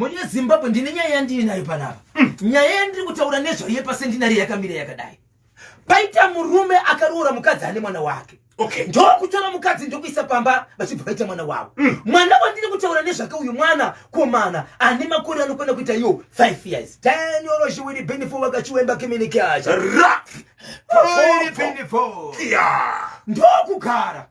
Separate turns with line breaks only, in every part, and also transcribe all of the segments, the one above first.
Mwenye Zimbabwe ndine nyaya ndiri nayo panapa. Nyaya ndiri kutaura nezvo yepasentinari yakamira yakadai. Paita murume akarura mukadzi ane mwana wake.
Okay.
Ndo kutora mukadzi ndokuisa pamba vachibva vaita mwana wavo. Mwana wandiri kutaura nezvake uyu mwana komana ane makore anokwenda kuita iyo 5 years. Daniel Shiwiri Benefo wakachiwemba communication. Very Benefo. Ndo kugara.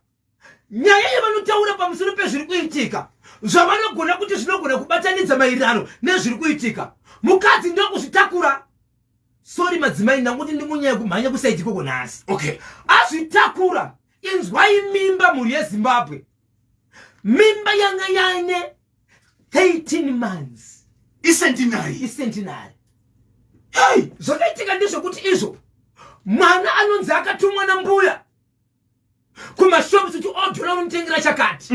Nyaya yavanotaura pamusoro pezviri kuitika. Zvavanogona kuti zvinogona kubatanidza maererano nezviri kuitika. Mukadzi ndo kuzvitakura. Sorry madzimai nanguti ndimunyaya kumhanya kusaitiko kunasi.
Okay.
Azvitakura. Inzwai mimba muri yeZimbabwe. Mimba yanga yaine 13 months. Isentinari. Hey, zvakaitika ndezvokuti izvo mwana anonzi akatumwa nambuya kumashopu kuti odhura unotengera chakati.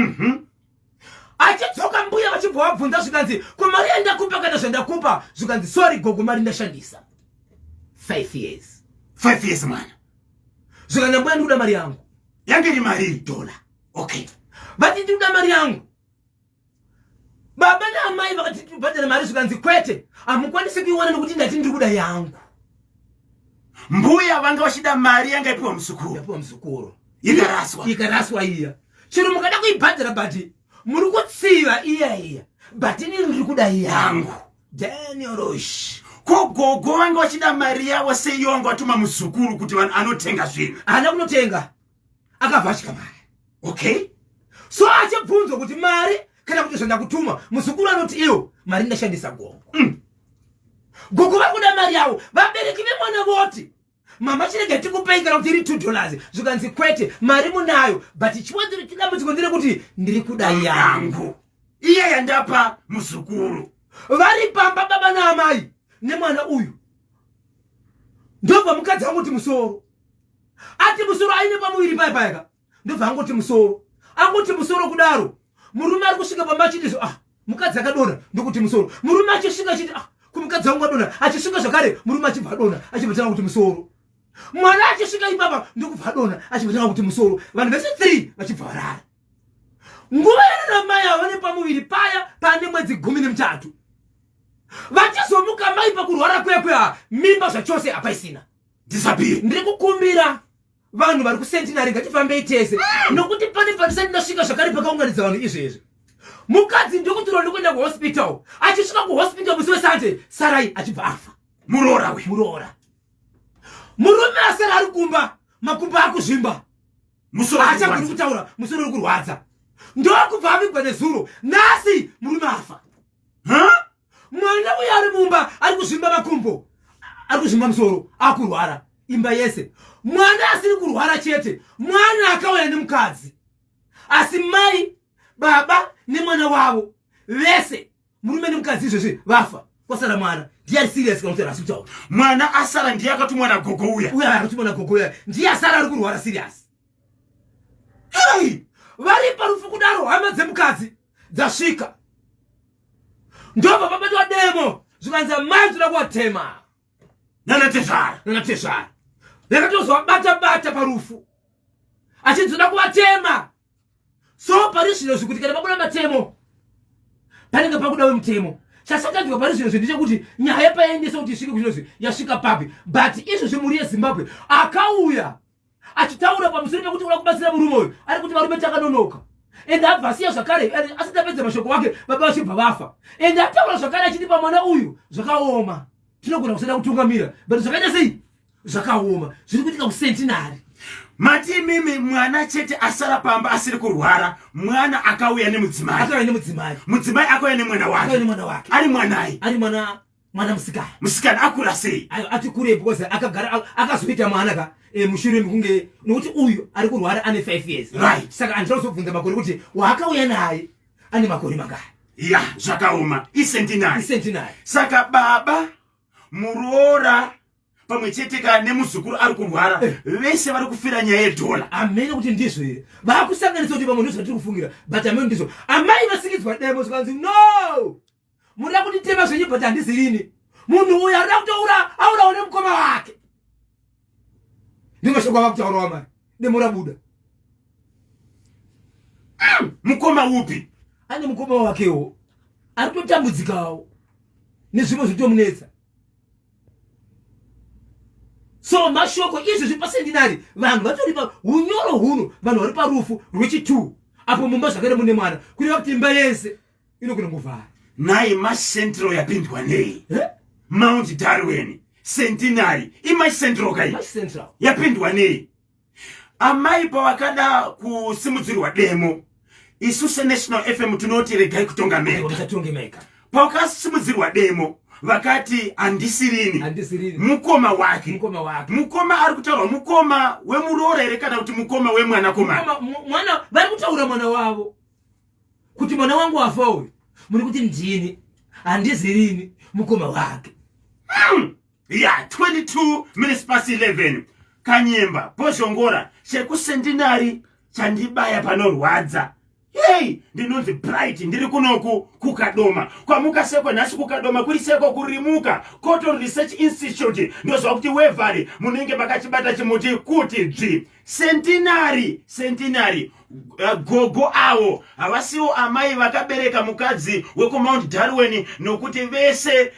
Achidzoka mbuya vachibva vabvunza zvikanzi kumari yandakupa kana zvandakupa zvikanzi sorry gogo mari ndashandisa. 5 years.
5 years mwana.
Zvikanzi mbuya ndikuda mari yangu.
Yange ni mari
$1.
Okay.
Vati ndikuda mari yangu. Baba na amai vakati tibhadhara mari zvikanzi kwete hamukwanisi kuiwana nokuti ndati ndikuda yangu.
Mbuya vanga vachida mari yanga ipiwa musukuru.
Yapiwa musukuru.
Ikaraswa
iya. Chero mukada kuibhadhara bati muri kutsiva iya. Bati ndiri kuda yangu. Daniel Rosh.
Ko gogo vanga vachida mari yavo seiyo vanga vatuma musukuru kuti vanhu anotenga zvinhu.
Haana kunotenga. Akavhashika mari.
Okay.
So achibvunzwa kuti mari kana kuti zvandakutuma musukuru anoti iyo mari ndashandisa gogo. Gogo vakuda mari yavo vabereki vemwana voti mama chirege tikupei kana kuti iri $2 zvikanzi kwete mari munayo but chiwanziro chidambudziko ndire kuti ndiri kuda yangu
iye yandapa musukuru.
Vari pamba baba naamai nemwana uyu ndobva mukadzi angoti musoro ati musoro aine pamuviri paipaika ndobva angoti musoro kudaro murume ari kusvika pamba achiti mukadzi akadonha ndokuti musoro murume achisvika achiti kumukadzi wangu adonha achisvika zvakare murume achibva adonha achibva tanga kuti musoro mwana achisvika ipapa ndokubva adonha achibva tanga kuti musoro vanhu vese 3 vachibva varara nguva yana mai ava nepamuviri paya pane mwedzi 13 vachizomuka mai pakurwara kwekwe mimba zvachose hapaisina
disappear.
Ndiri kukumbira vanhu vari kusentinari ngatifambei tese nokuti pane pandisati ndasvika zvakare pakaunganidza vanhu izvezvi. Mukadzi ndokutirwa ndokuenda kuhospital achisvika kuhospital musi weSunday sarai achibva afa.
Muroora.
Murume asara ari kumba makumbo akuzvimba achagoni kutaura musoro uri kurwadza ndokubva avigwa nezuro nhasi murume afa. Mwana uyo ari mumba ari kuzvimba makumbo ari kuzvimba musoro akurwara imba yese mwana asiri kurwara chete mwana akauya nemukadzi asi mai baba nemwana wavo vese murume nemukadzi izvezvi vafa kwasara mwana ndiye serious kana kuti hospital
mwana asara ndiye akatumwa nagogo uya
akatumwa nagogo uya ndiye asara ari kurwara serious. Hey, vari parufu kudaro hama dzemukadzi dzasvika ndobva pabatwa demo zvikanzi mai toda kuvatema nanatezvara yakatozovabata parufu achidzoda kuvatema. So pari zvino zvikuti kana pabuda matemo panenge pakuda wemutemo chasakadzwa pari zvino ndechekuti nyaya paendesa kuti isvike kuzvinozvi yasvika papi but izvozvi muri yeZimbabwe akauya achitaura pamusoro pekuti uda kubatsira murume uyu ari kuti varume takanonoka ende abva asiya zvakare asati apedza mashoko wake baba vachibva vafa ende ataura zvakare achitipa mwana uyu zvakaoma tinogona kusada kutungamira but zvakaita sei zvakaoma zviri kuitika kusentinari.
Mati mimi mwana chete asara pamba asiri kurwara mwana akauya nemudzimai mudzimai akauya nemwana wake ari mwanai mwana musikana akura sei
ati kure because akagara akazoita mwana ka mushure mekunge nokuti uyu ari kurwara ane 5 years
right.
Saka andinozobvunza makore kuti wakauya naye ane makore mangani
zvakaoma isentinari saka baba muroora pamwe chete kana nemuzukuru ari kurwara vese vari kufira nyaya yedola.
Amene kuti ndizvo here vakusanganisa kuti pamwe ndizvo tiri kufungira but amene ndizvo amai vasikidzwa demo zvikanzi no muda kutitema zvenyu but handizirini munhu uyu arida kutoura aurawo nemukoma wake ndimashoko avakutaurawa mai demo rabuda.
Mukoma upi?
Ane mukoma wakewo arikutambudzikawo nezvimwe zvitomunetsa. So mashoko izvi zvipasendinari vanhu vatoripa unyoro huno vanhu vari parufu rwechi2 apo mumba zvakare mune mwana kureva kuti imba yese inogona kuvhara.
Nai macentro yapindwa nei Mount Darwin Centenary imacentro kai yapindwa nei. Amai pavakada kusimudzirwa demo isu seNational FM tinoti regai kutonga meka. Pakasimudzirwa demo vakati andisirini mukoma wake. Mukoma ari kutaura mukoma wemurore here kana kuti mukoma wemwana komana.
Mwana vari kutaura mwana wavo kuti mwana wangu wafa uyu muri kuti ndini andizirini mukoma wake.
22 minutes past 11 Kanyemba pozhongora chekuSentinari chandibaya panorwadza. Hey, ndinonzi Bright ndiri kunoku kukadoma. Kwamuka seko nasi kukadoma kuri seko kurimuka Cotton Research Institute ndozva kuti wevari munenge makachibata chimuti kuti dzi Centenary gogo awo havasiwo amai vakabereka mukadzi weku Mount Darwin nokuti vese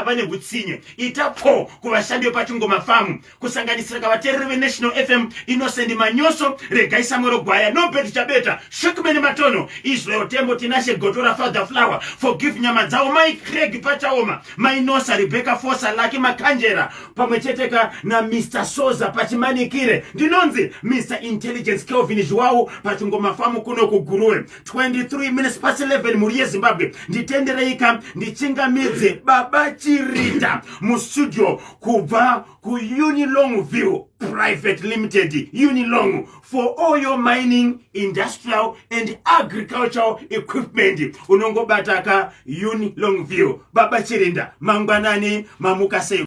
vane butsinye itapo kuvashandi pachingoma famu kusanganisira kavateereri veNational FM Innocent Manyoso Regai Samuel Gwaya Nobet Chabeta Shukmeni Matono Israel Tembo Tinashe Gotora Father Flower Forgive nyama dzao Mai Craig Pachaoma Mainosa Rebecca Fosa Lucky Makanjera pamwecheteka na Mr. Soza pachimanikire ndinonzi Mr. Intelligence Kelvin Joao pachingoma famu kuno kuguruwe. 23 minutes past 11 muri yeZimbabwe nditendereika ndichingamidze Baba Chirita mu studio kubva ku Unilongview Private Limited Unilong for all your mining, industrial and agricultural equipment. Unongobataka Unilongview. Baba Chirinda mangwanani mamukase.